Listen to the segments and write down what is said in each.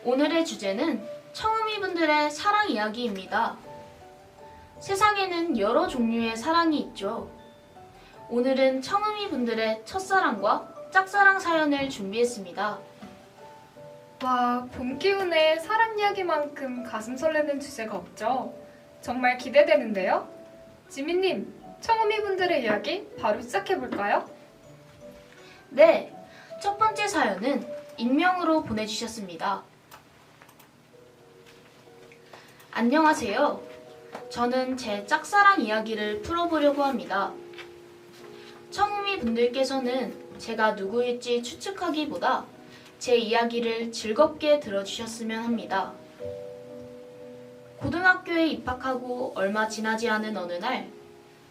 오늘의 주제는 청음이분들의 사랑 이야기입니다. 세상에는 여러 종류의 사랑이 있죠. 오늘은 청음이분들의 첫사랑과 짝사랑 사연을 준비했습니다. 와, 봄 기운에 사랑 이야기만큼 가슴 설레는 주제가 없죠. 정말 기대되는데요. 지민님, 청음이분들의 이야기 바로 시작해볼까요? 네, 첫 번째 사연은 익명으로 보내주셨습니다. 안녕하세요. 저는 제 짝사랑 이야기를 풀어보려고 합니다. 청음이 분들께서는 제가 누구일지 추측하기보다 제 이야기를 즐겁게 들어주셨으면 합니다. 고등학교에 입학하고 얼마 지나지 않은 어느 날,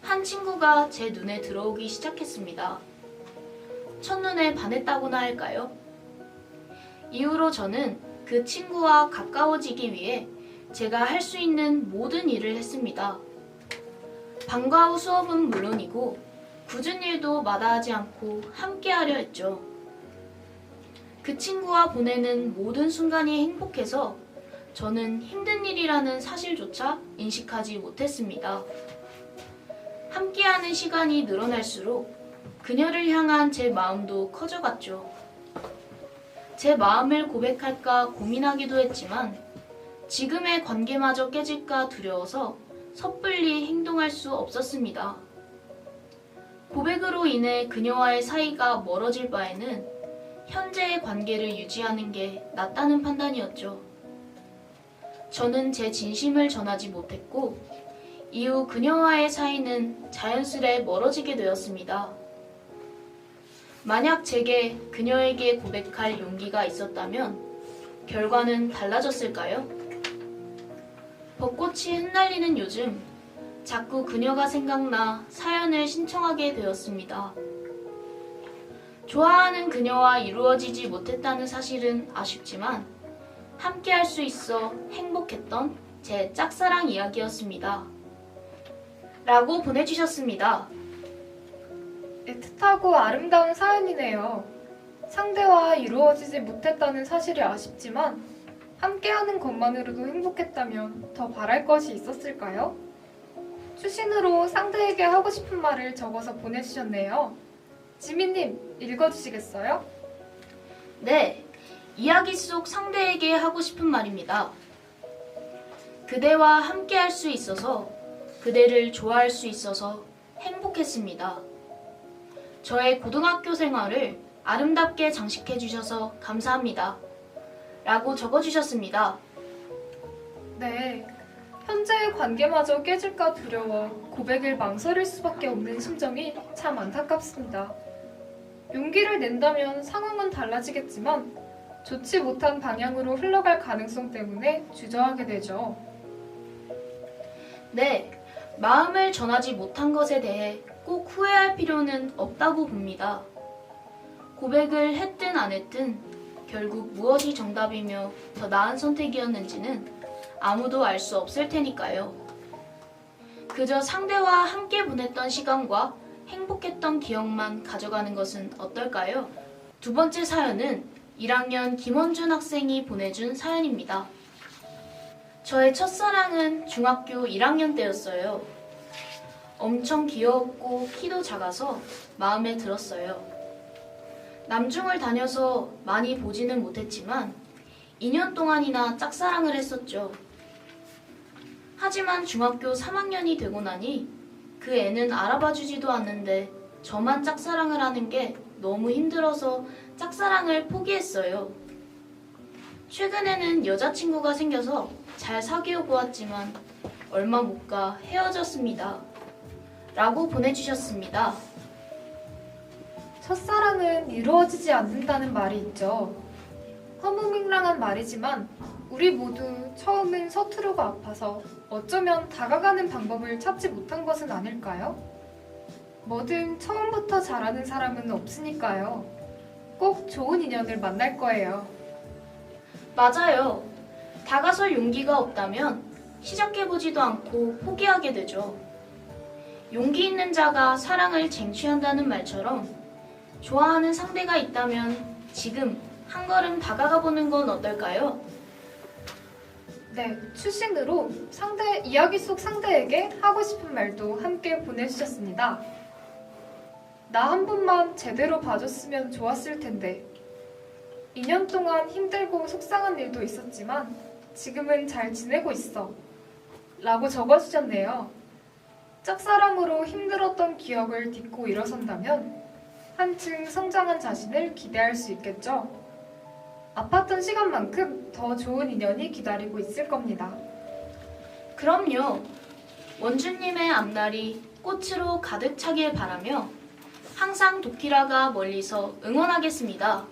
한 친구가 제 눈에 들어오기 시작했습니다. 첫눈에 반했다고나 할까요? 이후로 저는 그 친구와 가까워지기 위해 제가 할 수 있는 모든 일을 했습니다. 방과 후 수업은 물론이고 굳은 일도 마다하지 않고 함께하려 했죠. 그 친구와 보내는 모든 순간이 행복해서 저는 힘든 일이라는 사실조차 인식하지 못했습니다. 함께하는 시간이 늘어날수록 그녀를 향한 제 마음도 커져갔죠. 제 마음을 고백할까 고민하기도 했지만 지금의 관계마저 깨질까 두려워서 섣불리 행동할 수 없었습니다. 고백으로 인해 그녀와의 사이가 멀어질 바에는 현재의 관계를 유지하는 게 낫다는 판단이었죠. 저는 제 진심을 전하지 못했고 이후 그녀와의 사이는 자연스레 멀어지게 되었습니다. 만약 제게 그녀에게 고백할 용기가 있었다면 결과는 달라졌을까요? 벚꽃이 흩날리는 요즘 자꾸 그녀가 생각나 사연을 신청하게 되었습니다. 좋아하는 그녀와 이루어지지 못했다는 사실은 아쉽지만 함께 할 수 있어 행복했던 제 짝사랑 이야기였습니다. 라고 보내주셨습니다. 애틋하고 아름다운 사연이네요. 상대와 이루어지지 못했다는 사실이 아쉽지만 함께하는 것만으로도 행복했다면 더 바랄 것이 있었을까요? 추신으로 상대에게 하고 싶은 말을 적어서 보내주셨네요. 지민님, 읽어주시겠어요? 네, 이야기 속 상대에게 하고 싶은 말입니다. 그대와 함께 할 수 있어서, 그대를 좋아할 수 있어서 행복했습니다. 저의 고등학교 생활을 아름답게 장식해 주셔서 감사합니다. 라고 적어주셨습니다. 네, 현재의 관계마저 깨질까 두려워 고백을 망설일 수밖에 없는 심정이 참 안타깝습니다. 용기를 낸다면 상황은 달라지겠지만 좋지 못한 방향으로 흘러갈 가능성 때문에 주저하게 되죠. 네, 마음을 전하지 못한 것에 대해 꼭 후회할 필요는 없다고 봅니다. 고백을 했든 안 했든 결국 무엇이 정답이며 더 나은 선택이었는지는 아무도 알 수 없을 테니까요. 그저 상대와 함께 보냈던 시간과 행복했던 기억만 가져가는 것은 어떨까요? 두 번째 사연은 1학년 김원준 학생이 보내준 사연입니다. 저의 첫사랑은 중학교 1학년 때였어요. 엄청 귀여웠고 키도 작아서 마음에 들었어요. 남중을 다녀서 많이 보지는 못했지만 2년 동안이나 짝사랑을 했었죠. 하지만 중학교 3학년이 되고 나니 그 애는 알아봐주지도 않는데 저만 짝사랑을 하는 게 너무 힘들어서 짝사랑을 포기했어요. 최근에는 여자친구가 생겨서 잘 사귀어 보았지만 얼마 못 가 헤어졌습니다. 라고 보내주셨습니다. 첫사랑은 이루어지지 않는다는 말이 있죠. 허무맹랑한 말이지만 우리 모두 처음엔 서투르고 아파서 어쩌면 다가가는 방법을 찾지 못한 것은 아닐까요? 뭐든 처음부터 잘하는 사람은 없으니까요. 꼭 좋은 인연을 만날 거예요. 맞아요. 다가설 용기가 없다면 시작해보지도 않고 포기하게 되죠. 용기 있는 자가 사랑을 쟁취한다는 말처럼 좋아하는 상대가 있다면 지금 한 걸음 다가가 보는 건 어떨까요? 네, 추신으로 이야기 속 상대에게 하고 싶은 말도 함께 보내주셨습니다. 나 한 번만 제대로 봐줬으면 좋았을 텐데. 2년 동안 힘들고 속상한 일도 있었지만 지금은 잘 지내고 있어. 라고 적어주셨네요. 짝사랑으로 힘들었던 기억을 딛고 일어선다면 한층 성장한 자신을 기대할 수 있겠죠. 아팠던 시간만큼 더 좋은 인연이 기다리고 있을 겁니다. 그럼요. 원주님의 앞날이 꽃으로 가득 차길 바라며 항상 도키라가 멀리서 응원하겠습니다.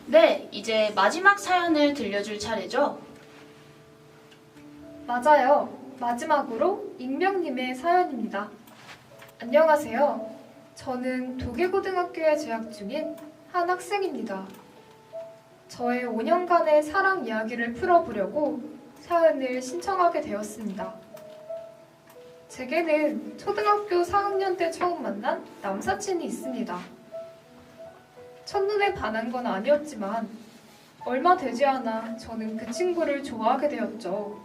네, 이제 마지막 사연을 들려줄 차례죠? 맞아요. 마지막으로 익명님의 사연입니다. 안녕하세요. 저는 도계고등학교에 재학 중인 한 학생입니다. 저의 5년간의 사랑 이야기를 풀어보려고 사연을 신청하게 되었습니다. 제게는 초등학교 4학년 때 처음 만난 남사친이 있습니다. 첫눈에 반한 건 아니었지만 얼마 되지 않아 저는 그 친구를 좋아하게 되었죠.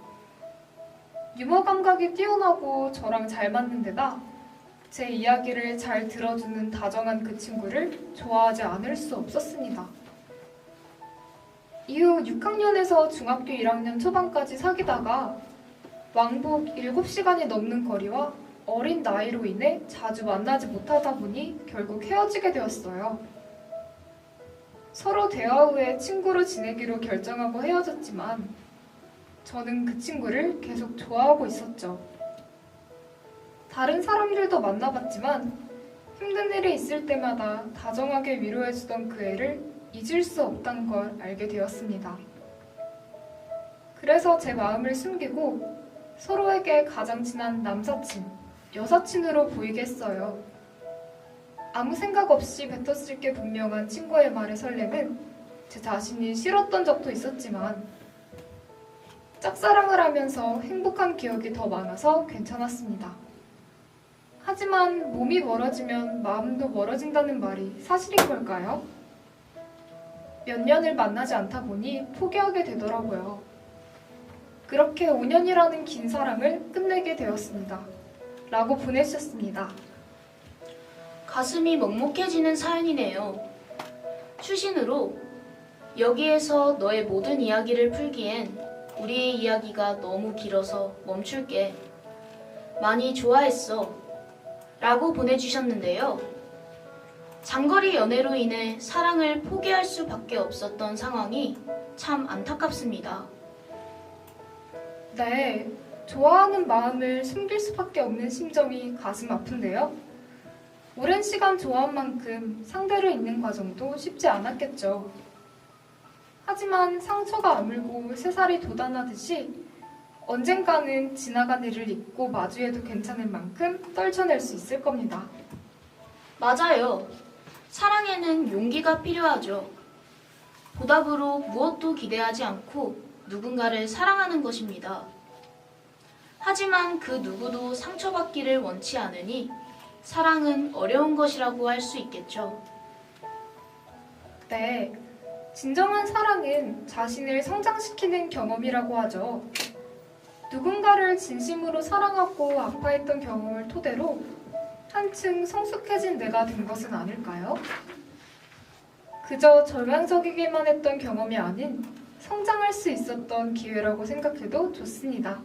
유머 감각이 뛰어나고 저랑 잘 맞는 데다 제 이야기를 잘 들어주는 다정한 그 친구를 좋아하지 않을 수 없었습니다. 이후 6학년에서 중학교 1학년 초반까지 사귀다가 왕복 7시간이 넘는 거리와 어린 나이로 인해 자주 만나지 못하다 보니 결국 헤어지게 되었어요. 서로 대화 후에 친구로 지내기로 결정하고 헤어졌지만 저는 그 친구를 계속 좋아하고 있었죠. 다른 사람들도 만나봤지만 힘든 일이 있을 때마다 다정하게 위로해주던 그 애를 잊을 수 없다는 걸 알게 되었습니다. 그래서 제 마음을 숨기고 서로에게 가장 친한 남사친, 여사친으로 보이게 했어요. 아무 생각 없이 뱉었을 게 분명한 친구의 말에 설레는 제 자신이 싫었던 적도 있었지만 짝사랑을 하면서 행복한 기억이 더 많아서 괜찮았습니다. 하지만 몸이 멀어지면 마음도 멀어진다는 말이 사실인 걸까요? 몇 년을 만나지 않다 보니 포기하게 되더라고요. 그렇게 5년이라는 긴 사랑을 끝내게 되었습니다. 라고 보내주셨습니다. 가슴이 먹먹해지는 사연이네요. 추신으로 여기에서 너의 모든 이야기를 풀기엔 우리의 이야기가 너무 길어서 멈출게. 많이 좋아했어. 라고 보내주셨는데요. 장거리 연애로 인해 사랑을 포기할 수밖에 없었던 상황이 참 안타깝습니다. 네, 좋아하는 마음을 숨길 수밖에 없는 심정이 가슴 아픈데요. 오랜 시간 좋아한 만큼 상대를 잊는 과정도 쉽지 않았겠죠. 하지만 상처가 아물고 새살이 돋아나듯이 언젠가는 지나간 일을 잊고 마주해도 괜찮을 만큼 떨쳐낼 수 있을 겁니다. 맞아요. 사랑에는 용기가 필요하죠. 보답으로 무엇도 기대하지 않고 누군가를 사랑하는 것입니다. 하지만 그 누구도 상처받기를 원치 않으니 사랑은 어려운 것이라고 할 수 있겠죠. 네, 진정한 사랑은 자신을 성장시키는 경험이라고 하죠. 누군가를 진심으로 사랑하고 아파했던 경험을 토대로 한층 성숙해진 내가 된 것은 아닐까요? 그저 절망적이기만 했던 경험이 아닌 성장할 수 있었던 기회라고 생각해도 좋습니다.